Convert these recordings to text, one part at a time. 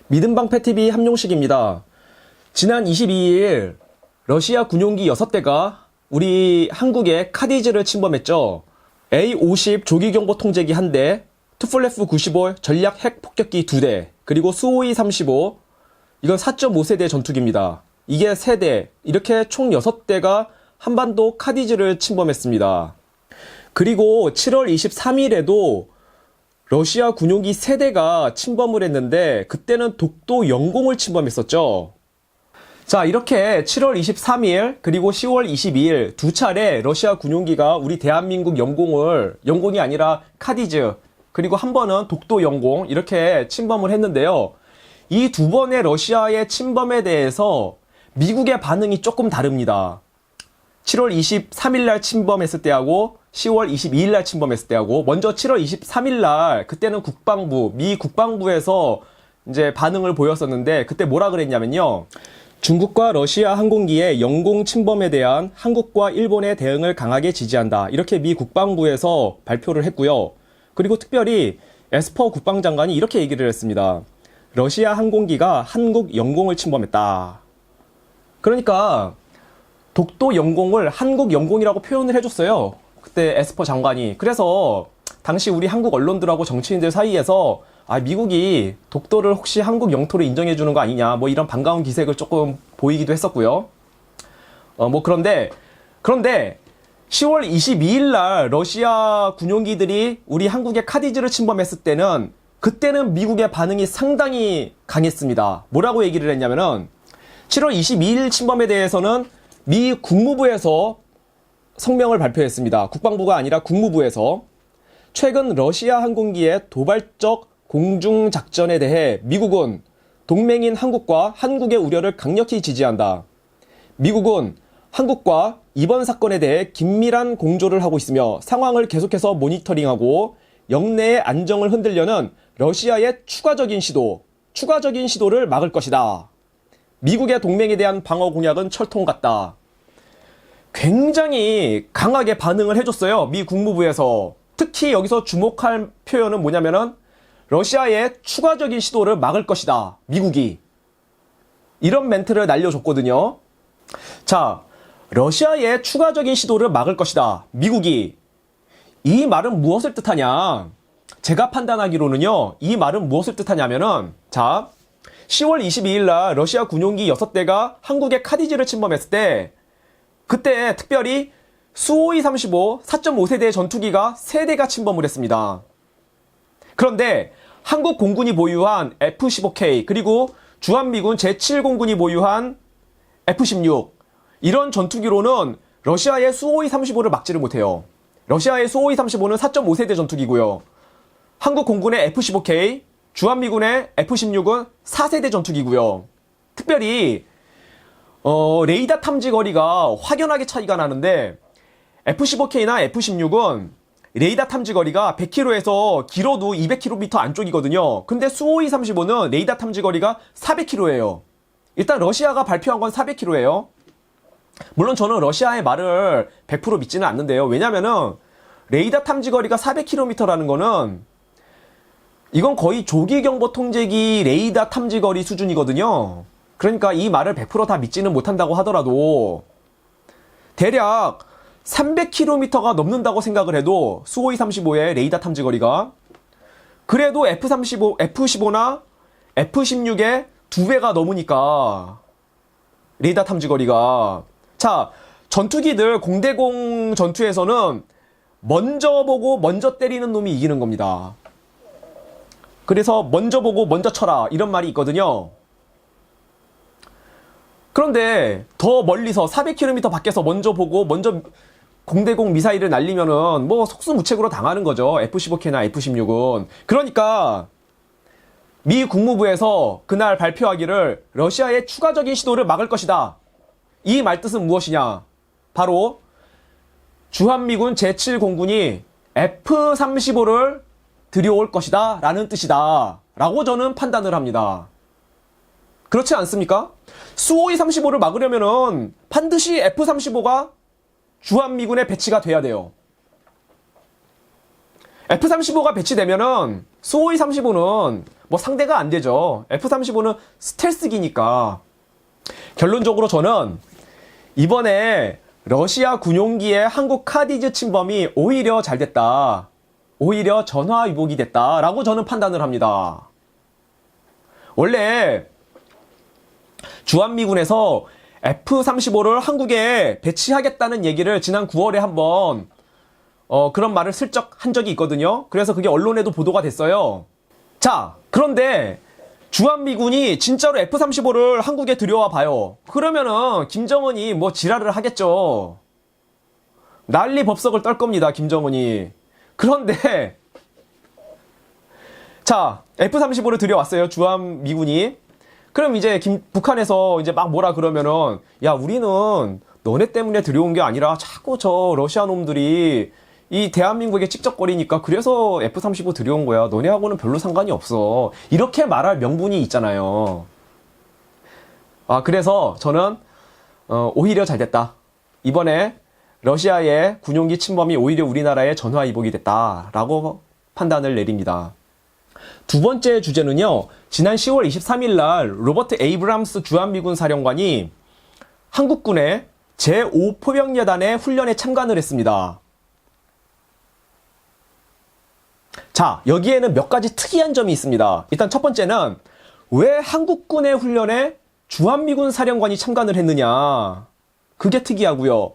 믿음방패TV 함용식입니다. 지난 22일 러시아 군용기 6대가 우리 한국의 카디즈를 침범했죠. A-50 조기경보 통제기 1대, 투플레프 95 전략 핵 폭격기 2대, 그리고 수호이 35, 이건 4.5세대 전투기입니다. 이게 3대, 이렇게 총 6대가 한반도 카디즈를 침범했습니다. 그리고 7월 23일에도 러시아 군용기 3대가 침범을 했는데 그때는 독도 영공을 침범했었죠. 자, 이렇게 7월 23일 그리고 10월 22일 두 차례 러시아 군용기가 우리 대한민국 영공이 아니라 카디즈, 그리고 한 번은 독도 영공 이렇게 침범을 했는데요. 이 두 번의 러시아의 침범에 대해서 미국의 반응이 조금 다릅니다. 7월 23일 날 침범했을 때하고 10월 22일 날 침범했을 때하고, 먼저 7월 23일 날 그때는 미 국방부에서 이제 반응을 보였었는데, 그때 뭐라 그랬냐면요. 중국과 러시아 항공기의 영공 침범에 대한 한국과 일본의 대응을 강하게 지지한다. 이렇게 미 국방부에서 발표를 했고요. 그리고 특별히 에스퍼 국방장관이 이렇게 얘기를 했습니다. 러시아 항공기가 한국 영공을 침범했다. 그러니까 독도 영공을 한국 영공이라고 표현을 해줬어요. 그때 에스퍼 장관이. 그래서 당시 우리 한국 언론들하고 정치인들 사이에서 미국이 독도를 혹시 한국 영토로 인정해주는 거 아니냐, 뭐 이런 반가운 기색을 조금 보이기도 했었고요. 그런데 10월 22일 날 러시아 군용기들이 우리 한국의 카디즈를 침범했을 때는, 그때는 미국의 반응이 상당히 강했습니다. 뭐라고 얘기를 했냐면은 7월 22일 침범에 대해서는 미 국무부에서 성명을 발표했습니다. 국방부가 아니라 국무부에서 최근 러시아 항공기의 도발적 공중작전에 대해 미국은 동맹인 한국과 한국의 우려를 강력히 지지한다. 미국은 한국과 이번 사건에 대해 긴밀한 공조를 하고 있으며 상황을 계속해서 모니터링하고 영내의 안정을 흔들려는 러시아의 추가적인 시도를 막을 것이다. 미국의 동맹에 대한 방어 공약은 철통 같다. 굉장히 강하게 반응을 해줬어요. 미 국무부에서. 특히 여기서 주목할 표현은 뭐냐면은 러시아의 추가적인 시도를 막을 것이다. 미국이. 이런 멘트를 날려줬거든요. 자, 러시아의 추가적인 시도를 막을 것이다. 미국이. 이 말은 무엇을 뜻하냐? 제가 판단하기로는요. 이 말은 무엇을 뜻하냐면은, 자, 10월 22일 날 러시아 군용기 6대가 한국의 카디즈를 침범했을 때, 그때 특별히 수호이 35 4.5세대 전투기가 3대가 침범을 했습니다. 그런데 한국 공군이 보유한 F-15K, 그리고 주한미군 제7공군이 보유한 F-16, 이런 전투기로는 러시아의 수호이 35를 막지를 못해요. 러시아의 수호이 35는 4.5세대 전투기고요. 한국 공군의 F-15K, 주한미군의 F-16은 4세대 전투기고요. 특별히 레이더 탐지 거리가 확연하게 차이가 나는데, F-15K나 F-16은 레이더 탐지 거리가 100km에서 길어도 200km 안쪽이거든요. 근데 수호이 35는 레이더 탐지 거리가 400km예요. 일단 러시아가 발표한 건 400km예요. 물론 저는 러시아의 말을 100% 믿지는 않는데요. 왜냐면은 레이더 탐지 거리가 400km라는 거는, 이건 거의 조기경보 통제기 레이더 탐지 거리 수준이거든요. 그러니까 이 말을 100% 다 믿지는 못한다고 하더라도 대략 300km가 넘는다고 생각을 해도, 수호이 35의 레이더 탐지 거리가, 그래도 F-15나 F-16의 2배가 넘으니까 레이더 탐지 거리가. 자, 전투기들 공대공 전투에서는 먼저 보고 먼저 때리는 놈이 이기는 겁니다. 그래서 먼저 보고 먼저 쳐라, 이런 말이 있거든요. 그런데 더 멀리서 400km 밖에서 먼저 보고 먼저 공대공 미사일을 날리면은 뭐 속수무책으로 당하는 거죠. F-15K나 F-16은. 그러니까 미 국무부에서 그날 발표하기를 러시아의 추가적인 시도를 막을 것이다. 이 말뜻은 무엇이냐? 바로 주한미군 제7공군이 F-35를 들여올 것이다 라는 뜻이다 라고 저는 판단을 합니다. 그렇지 않습니까? 수호이 35를 막으려면은 반드시 F-35가 주한미군에 배치가 돼야 돼요. F-35가 배치되면은 수호이 35는 뭐 상대가 안 되죠. F-35는 스텔스기니까. 결론적으로 저는 이번에 러시아 군용기의 한국 카디즈 침범이 오히려 잘 됐다. 오히려 전화위복이 됐다라고 저는 판단을 합니다. 원래 주한미군에서 F-35를 한국에 배치하겠다는 얘기를 지난 9월에 한번 그런 말을 슬쩍 한 적이 있거든요. 그래서 그게 언론에도 보도가 됐어요. 자, 그런데 주한미군이 진짜로 F-35를 한국에 들여와 봐요. 그러면은 김정은이 뭐 지랄을 하겠죠. 난리 법석을 떨 겁니다, 김정은이. 그런데 자, F-35를 들여왔어요, 주한미군이. 그럼 이제 북한에서 이제 막 뭐라 그러면은, 야, 우리는 너네 때문에 들여온 게 아니라 자꾸 저 러시아 놈들이 이 대한민국에 찍적거리니까 그래서 F-35 들여온 거야. 너네하고는 별로 상관이 없어. 이렇게 말할 명분이 있잖아요. 그래서 저는 오히려 잘 됐다. 이번에 러시아의 군용기 침범이 오히려 우리나라의 전화위복이 됐다라고 판단을 내립니다. 두 번째 주제는요. 지난 10월 23일 날 로버트 에이브람스 주한미군 사령관이 한국군의 제5포병여단의 훈련에 참관을 했습니다. 자, 여기에는 몇 가지 특이한 점이 있습니다. 일단 첫 번째는 왜 한국군의 훈련에 주한미군 사령관이 참관을 했느냐. 그게 특이하고요.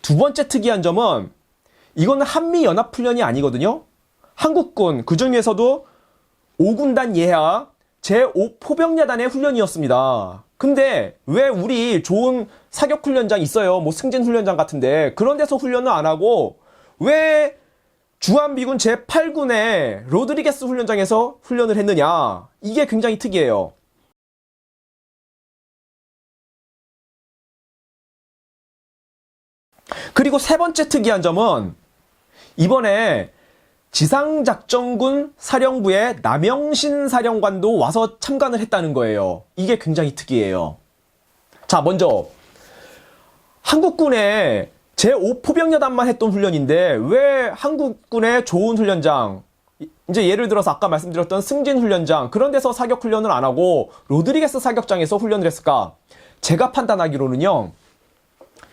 두 번째 특이한 점은 이거는 한미연합훈련이 아니거든요. 한국군, 그 중에서도 5군단 예하 제5포병여단의 훈련이었습니다. 근데 왜 우리 좋은 사격훈련장 있어요. 뭐 승진훈련장 같은데 그런 데서 훈련을 안 하고 왜 주한미군 제8군의 로드리게스 훈련장에서 훈련을 했느냐. 이게 굉장히 특이해요. 그리고 세 번째 특이한 점은 이번에 지상작전군 사령부의 남영신 사령관도 와서 참관을 했다는 거예요. 이게 굉장히 특이해요. 자, 먼저 한국군의 제5포병여단만 했던 훈련인데 왜 한국군의 좋은 훈련장, 이제 예를 들어서 아까 말씀드렸던 승진훈련장 그런 데서 사격훈련을 안 하고 로드리게스 사격장에서 훈련을 했을까? 제가 판단하기로는요.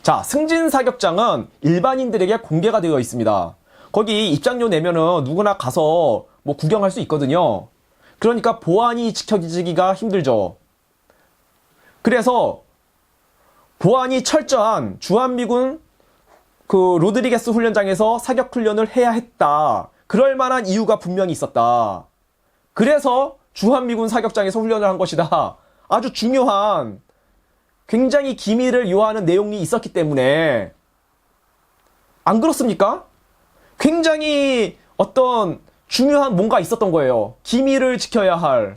자, 승진사격장은 일반인들에게 공개가 되어 있습니다. 거기 입장료 내면은 누구나 가서 뭐 구경할 수 있거든요. 그러니까 보안이 지켜지기가 힘들죠. 그래서 보안이 철저한 주한미군 그 로드리게스 훈련장에서 사격 훈련을 해야 했다. 그럴 만한 이유가 분명히 있었다. 그래서 주한미군 사격장에서 훈련을 한 것이다. 아주 중요한 굉장히 기밀을 요하는 내용이 있었기 때문에 안 그렇습니까? 굉장히 어떤 중요한 뭔가 있었던 거예요. 기밀을 지켜야 할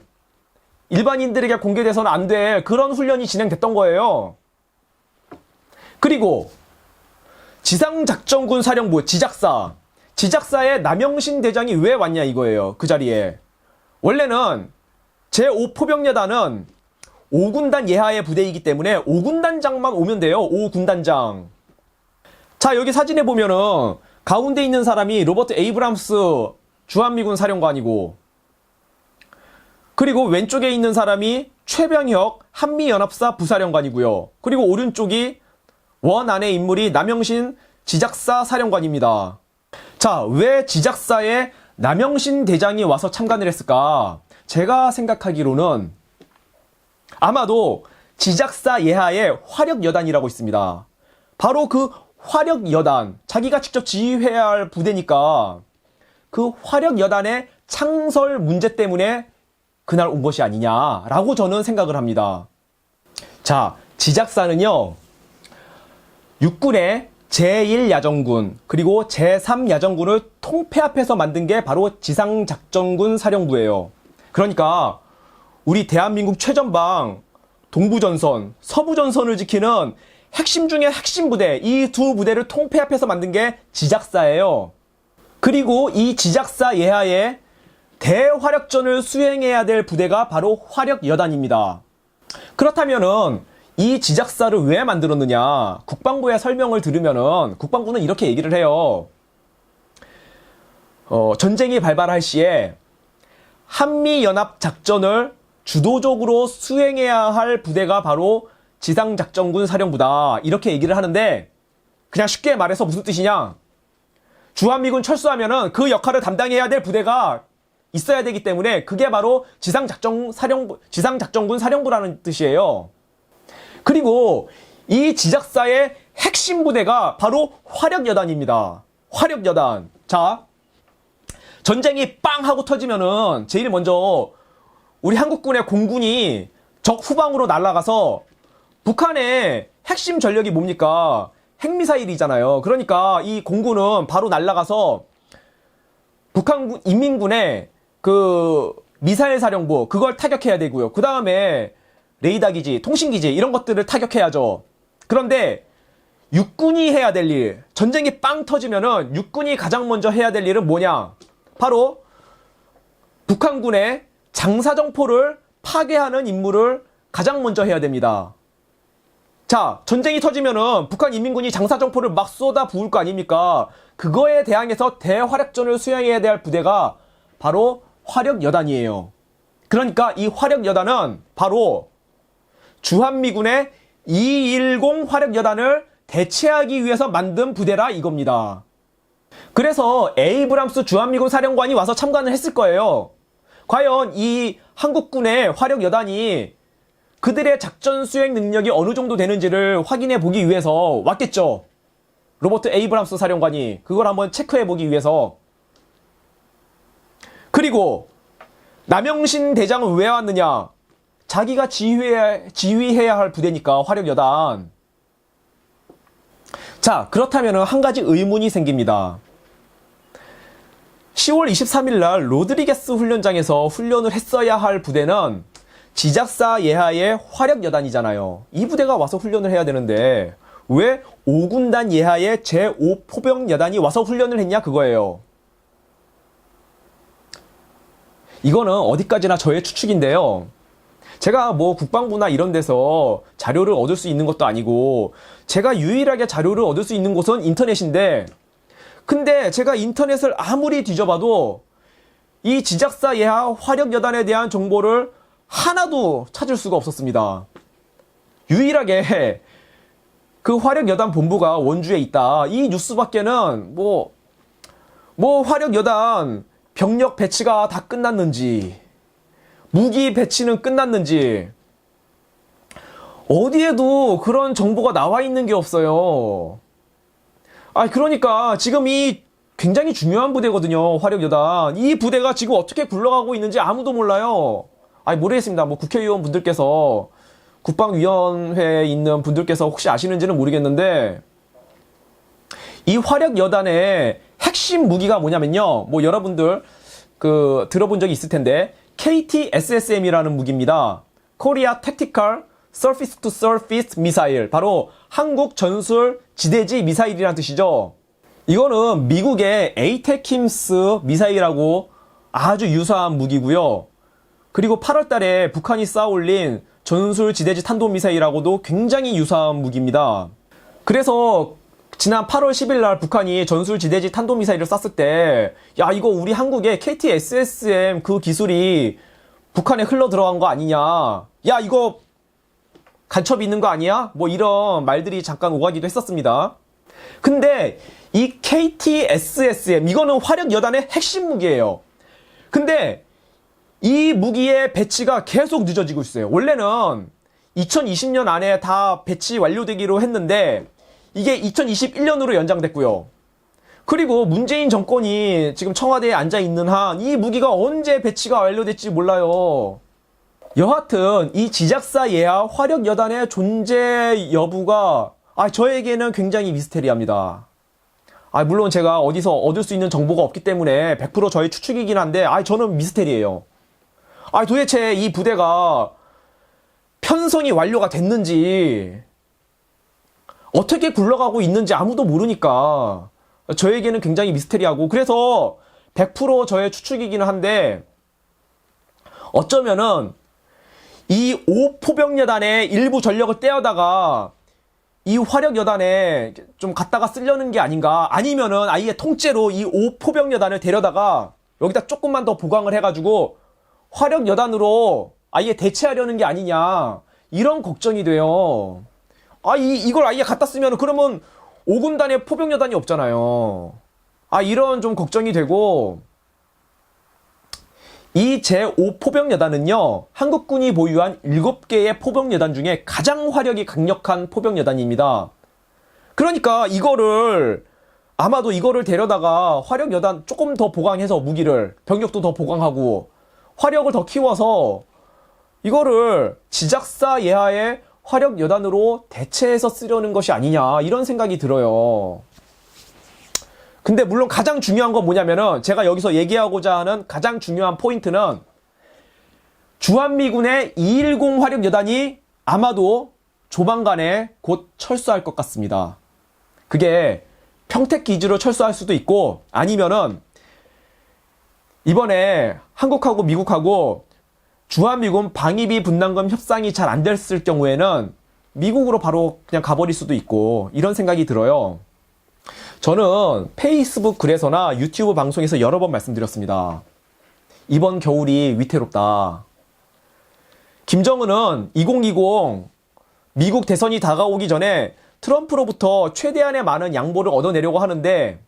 일반인들에게 공개돼서는 안 될 그런 훈련이 진행됐던 거예요. 그리고 지상작전군 사령부 지작사에 남영신 대장이 왜 왔냐 이거예요. 그 자리에 원래는 제5포병여단은 5군단 예하의 부대이기 때문에 5군단장만 오면 돼요. 5군단장. 자, 여기 사진에 보면은 가운데 있는 사람이 로버트 에이브람스 주한미군 사령관이고, 그리고 왼쪽에 있는 사람이 최병혁 한미연합사 부사령관이고요. 그리고 오른쪽이 원 안에 인물이 남영신 지작사 사령관입니다. 자, 왜 지작사에 남영신 대장이 와서 참관을 했을까? 제가 생각하기로는 아마도 지작사 예하의 화력여단이라고 있습니다. 바로 그 화력여단, 자기가 직접 지휘해야 할 부대니까 그 화력여단의 창설 문제 때문에 그날 온 것이 아니냐라고 저는 생각을 합니다. 자, 지작사는요, 육군의 제1야전군 그리고 제3야전군을 통폐합해서 만든 게 바로 지상작전군 사령부예요. 그러니까 우리 대한민국 최전방 동부전선, 서부전선을 지키는 핵심 중에 핵심 부대, 이 두 부대를 통폐합해서 만든 게 지작사예요. 그리고 이 지작사 예하에 대화력전을 수행해야 될 부대가 바로 화력여단입니다. 그렇다면은 이 지작사를 왜 만들었느냐? 국방부의 설명을 들으면은 국방부는 이렇게 얘기를 해요. 전쟁이 발발할 시에 한미연합 작전을 주도적으로 수행해야 할 부대가 바로 지상작전군 사령부다. 이렇게 얘기를 하는데, 그냥 쉽게 말해서 무슨 뜻이냐? 주한미군 철수하면은 그 역할을 담당해야 될 부대가 있어야 되기 때문에 그게 바로 지상작전군 사령부라는 뜻이에요. 그리고 이 지작사의 핵심 부대가 바로 화력여단입니다. 화력여단. 자, 전쟁이 빵 하고 터지면은 제일 먼저 우리 한국군의 공군이 적 후방으로 날아가서 북한의 핵심 전력이 뭡니까? 핵미사일이잖아요. 그러니까 이 공군은 바로 날아가서 북한 인민군의 그 미사일 사령부 그걸 타격해야 되고요. 그 다음에 레이더 기지, 통신 기지 이런 것들을 타격해야죠. 그런데 육군이 해야 될 일, 전쟁이 빵 터지면은 육군이 가장 먼저 해야 될 일은 뭐냐? 바로 북한군의 장사정포를 파괴하는 임무를 가장 먼저 해야 됩니다. 자, 전쟁이 터지면은 북한 인민군이 장사정포를 막 쏟아 부을 거 아닙니까? 그거에 대항해서 대화력전을 수행해야 될 부대가 바로 화력여단이에요. 그러니까 이 화력여단은 바로 주한미군의 210 화력여단을 대체하기 위해서 만든 부대라 이겁니다. 그래서 에이브람스 주한미군 사령관이 와서 참관을 했을 거예요. 과연 이 한국군의 화력여단이 그들의 작전 수행 능력이 어느 정도 되는지를 확인해 보기 위해서 왔겠죠. 로버트 에이브람스 사령관이 그걸 한번 체크해 보기 위해서. 그리고 남영신 대장은 왜 왔느냐? 자기가 지휘해야 할 부대니까 화력여단. 자, 그렇다면 한 가지 의문이 생깁니다. 10월 23일 날 로드리게스 훈련장에서 훈련을 했어야 할 부대는 지작사 예하의 화력여단이잖아요. 이 부대가 와서 훈련을 해야 되는데 왜 5군단 예하의 제5포병여단이 와서 훈련을 했냐 그거예요. 이거는 어디까지나 저의 추측인데요. 제가 뭐 국방부나 이런 데서 자료를 얻을 수 있는 것도 아니고 제가 유일하게 자료를 얻을 수 있는 곳은 인터넷인데 근데 제가 인터넷을 아무리 뒤져봐도 이 지작사 예하 화력여단에 대한 정보를 하나도 찾을 수가 없었습니다. 유일하게 그 화력여단 본부가 원주에 있다. 이 뉴스밖에는 뭐 화력여단 병력 배치가 다 끝났는지 무기 배치는 끝났는지 어디에도 그런 정보가 나와 있는 게 없어요. 그러니까 지금 이 굉장히 중요한 부대거든요. 화력여단. 이 부대가 지금 어떻게 굴러가고 있는지 아무도 몰라요. 모르겠습니다. 뭐 국회의원 분들께서 국방위원회에 있는 분들께서 혹시 아시는지는 모르겠는데 이 화력여단의 핵심 무기가 뭐냐면요. 뭐 여러분들 들어본 적이 있을 텐데 KT-SSM이라는 무기입니다. Korea Tactical Surface to Surface Missile. 바로 한국 전술 지대지 미사일이라는 뜻이죠. 이거는 미국의 에이테킴스 미사일하고 아주 유사한 무기고요. 그리고 8월 달에 북한이 쌓아올린 전술 지대지 탄도미사일하고도 굉장히 유사한 무기입니다. 그래서 지난 8월 10일 날 북한이 전술 지대지 탄도미사일을 쐈을 때 야 이거 우리 한국의 KT-SSM 그 기술이 북한에 흘러 들어간 거 아니냐, 야 이거 간첩이 있는 거 아니야? 뭐 이런 말들이 잠깐 오가기도 했었습니다. 근데 이 KT-SSM 이거는 화력여단의 핵심 무기예요. 근데 이 무기의 배치가 계속 늦어지고 있어요. 원래는 2020년 안에 다 배치 완료되기로 했는데 이게 2021년으로 연장됐고요. 그리고 문재인 정권이 지금 청와대에 앉아있는 한 이 무기가 언제 배치가 완료될지 몰라요. 여하튼 이 지작사 예하 화력여단의 존재 여부가 저에게는 굉장히 미스테리합니다. 물론 제가 어디서 얻을 수 있는 정보가 없기 때문에 100% 저의 추측이긴 한데 저는 미스테리예요. 도대체 이 부대가 편성이 완료가 됐는지 어떻게 굴러가고 있는지 아무도 모르니까 저에게는 굉장히 미스테리하고, 그래서 100% 저의 추측이기는 한데 어쩌면은 이 5포병여단의 일부 전력을 떼어다가 이 화력여단에 좀 갖다가 쓰려는 게 아닌가, 아니면은 아예 통째로 이 5포병여단을 데려다가 여기다 조금만 더 보강을 해가지고 화력 여단으로 아예 대체하려는 게 아니냐. 이런 걱정이 돼요. 이걸 아예 갖다 쓰면 그러면 5군단에 포병 여단이 없잖아요. 이런 좀 걱정이 되고, 이 제5 포병 여단은요, 한국군이 보유한 7개의 포병 여단 중에 가장 화력이 강력한 포병 여단입니다. 그러니까 아마도 이거를 데려다가 화력 여단 조금 더 보강해서 무기를, 병력도 더 보강하고, 화력을 더 키워서 이거를 지작사 예하의 화력 여단으로 대체해서 쓰려는 것이 아니냐, 이런 생각이 들어요. 근데 물론 가장 중요한 건 뭐냐면은, 제가 여기서 얘기하고자 하는 가장 중요한 포인트는 주한미군의 210 화력 여단이 아마도 조만간에 곧 철수할 것 같습니다. 그게 평택 기지로 철수할 수도 있고, 아니면은 이번에 한국하고 미국하고 주한미군 방위비 분담금 협상이 잘 안 됐을 경우에는 미국으로 바로 그냥 가버릴 수도 있고, 이런 생각이 들어요. 저는 페이스북 글에서나 유튜브 방송에서 여러 번 말씀드렸습니다. 이번 겨울이 위태롭다. 김정은은 2020 미국 대선이 다가오기 전에 트럼프로부터 최대한의 많은 양보를 얻어내려고 하는데,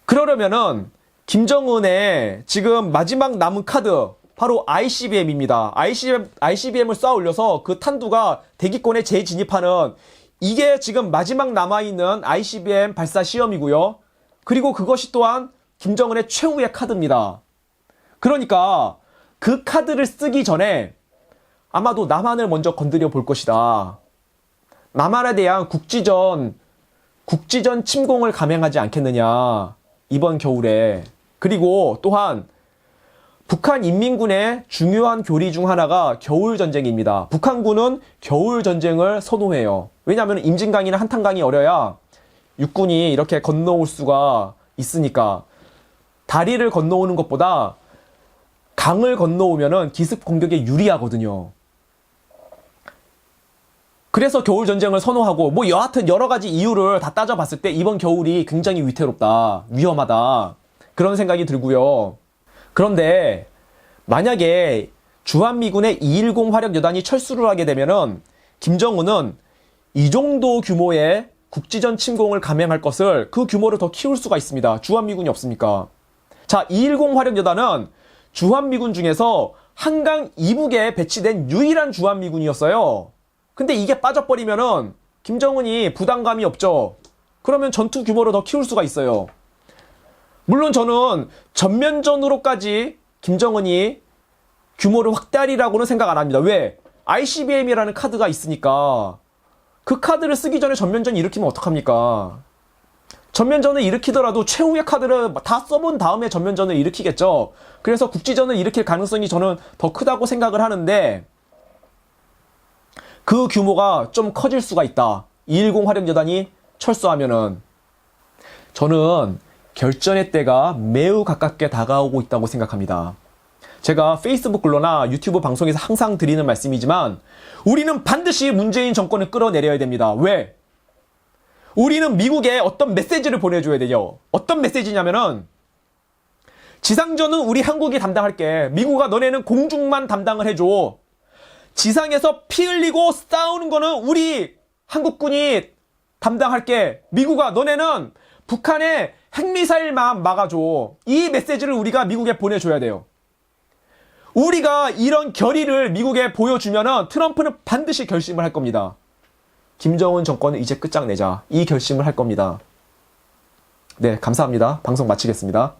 그러려면은 김정은의 지금 마지막 남은 카드, 바로 ICBM입니다. ICBM을 쏴 올려서 그 탄두가 대기권에 재진입하는, 이게 지금 마지막 남아있는 ICBM 발사 시험이고요. 그리고 그것이 또한 김정은의 최후의 카드입니다. 그러니까 그 카드를 쓰기 전에 아마도 남한을 먼저 건드려 볼 것이다. 남한에 대한 국지전 침공을 감행하지 않겠느냐, 이번 겨울에. 그리고 또한 북한 인민군의 중요한 교리 중 하나가 겨울전쟁입니다. 북한군은 겨울전쟁을 선호해요. 왜냐하면 임진강이나 한탄강이 얼어야 육군이 이렇게 건너올 수가 있으니까. 다리를 건너오는 것보다 강을 건너오면은 기습 공격에 유리하거든요. 그래서 겨울전쟁을 선호하고, 여하튼 여러 가지 이유를 다 따져봤을 때 이번 겨울이 굉장히 위태롭다, 위험하다, 그런 생각이 들고요. 그런데 만약에 주한미군의 210 화력 여단이 철수를 하게 되면은 김정은은 이 정도 규모의 국지전 침공을 감행할 것을, 그 규모를 더 키울 수가 있습니다. 주한미군이 없으니까. 자, 210 화력 여단은 주한미군 중에서 한강 이북에 배치된 유일한 주한미군이었어요. 근데 이게 빠져버리면은 김정은이 부담감이 없죠. 그러면 전투 규모를 더 키울 수가 있어요. 물론 저는 전면전으로까지 김정은이 규모를 확대하리라고는 생각 안 합니다. 왜? ICBM이라는 카드가 있으니까. 그 카드를 쓰기 전에 전면전 일으키면 어떡합니까? 전면전을 일으키더라도 최후의 카드를 다 써본 다음에 전면전을 일으키겠죠. 그래서 국지전을 일으킬 가능성이 저는 더 크다고 생각을 하는데, 그 규모가 좀 커질 수가 있다. 210 화력 여단이 철수하면은. 저는 결전의 때가 매우 가깝게 다가오고 있다고 생각합니다. 제가 페이스북 글로나 유튜브 방송에서 항상 드리는 말씀이지만, 우리는 반드시 문재인 정권을 끌어내려야 됩니다. 왜? 우리는 미국에 어떤 메시지를 보내줘야 돼요. 어떤 메시지냐면은, 지상전은 우리 한국이 담당할게. 미국아, 너네는 공중만 담당을 해줘. 지상에서 피 흘리고 싸우는 거는 우리 한국군이 담당할게. 미국아, 너네는 북한의 핵미사일만 막아줘. 이 메시지를 우리가 미국에 보내줘야 돼요. 우리가 이런 결의를 미국에 보여주면은 트럼프는 반드시 결심을 할 겁니다. 김정은 정권은 이제 끝장내자, 이 결심을 할 겁니다. 네, 감사합니다. 방송 마치겠습니다.